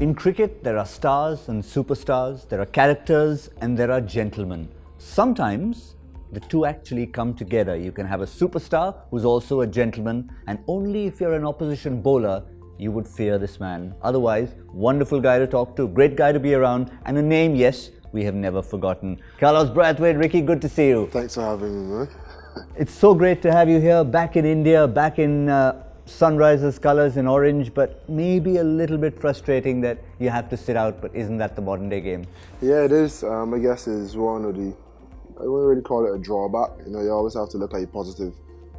In cricket, there are stars and superstars, there are characters and there are gentlemen. Sometimes the two actually come together. You can have a superstar who's also a gentleman, and only if you're an opposition bowler you would fear this man. Otherwise, wonderful guy to talk to, great guy to be around, and a name, yes, we have never forgotten. Carlos Brathwaite, Ricky, good to see you. Thanks for having me, man. It's so great to have you here, back in India, back in Sunrisers colours in orange, but maybe a little bit frustrating that you have to sit out, but isn't that the modern day game? Yeah, it is. I guess it's one of the, I wouldn't really call it a drawback. You know, you always have to look at your positive.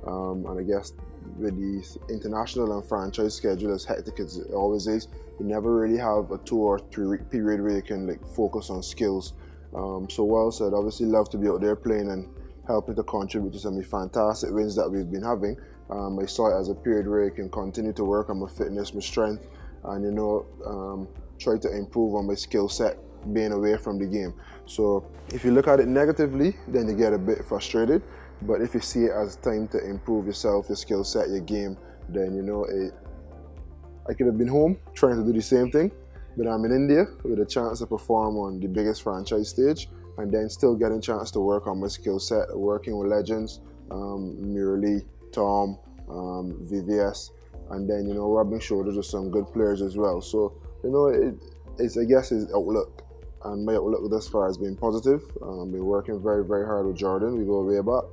And I guess with the international and franchise schedule as hectic as it always is, you never really have a 2 or 3 week period where you can like focus on skills. So well said. Obviously love to be out there playing and helping to contribute to some of the fantastic wins that we've been having. I saw it as a period where you can continue to work on my fitness, my strength, and you know, try to improve on my skill set being away from the game. So if you look at it negatively, then you get a bit frustrated. But if you see it as time to improve yourself, your skill set, your game, then you know, I could have been home trying to do the same thing, but I'm in India with a chance to perform on the biggest franchise stage, and then still getting a chance to work on my skill set, working with legends, Murali, Tom, VVS, and then, you know, rubbing shoulders with some good players as well. So, you know, it's I guess his outlook, and my outlook thus far has been positive. Been working very, very hard with Jordan. We go way back,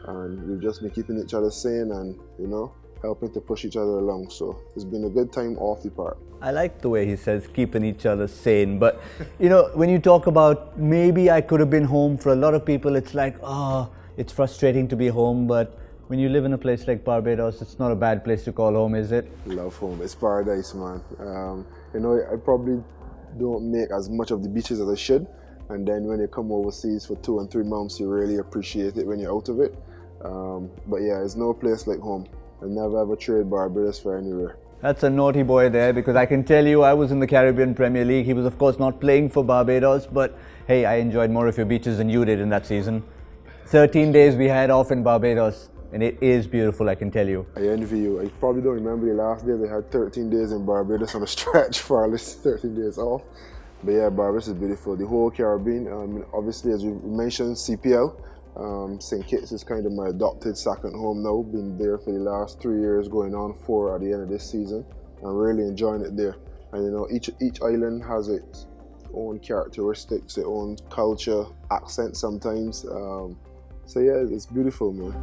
and we've just been keeping each other sane and, you know, helping to push each other along. So it's been a good time off the park. I like the way he says keeping each other sane, but you know, when you talk about maybe I could have been home, for a lot of people it's like, oh, it's frustrating to be home, but when you live in a place like Barbados, it's not a bad place to call home, is it? Love home. It's paradise, man. You know, I probably don't make as much of the beaches as I should, and then when you come overseas for 2 and 3 months, you really appreciate it when you're out of it. But yeah, it's no place like home. I never ever trade Barbados for anywhere. That's a naughty boy there, because I can tell you I was in the Caribbean Premier League. He was of course not playing for Barbados, but hey, I enjoyed more of your beaches than you did in that season. 13 days we had off in Barbados, and it is beautiful, I can tell you. I envy you. I probably don't remember the last day they had 13 days in Barbados on a stretch for at least 13 days off. But yeah, Barbados is beautiful. The whole Caribbean, obviously as you mentioned, CPL. St. Kitts is kind of my adopted second home now. Been there for the last 3 years, going on 4 at the end of this season. I'm really enjoying it there. And you know, each island has its own characteristics, its own culture, accent sometimes. So yeah, it's beautiful, man.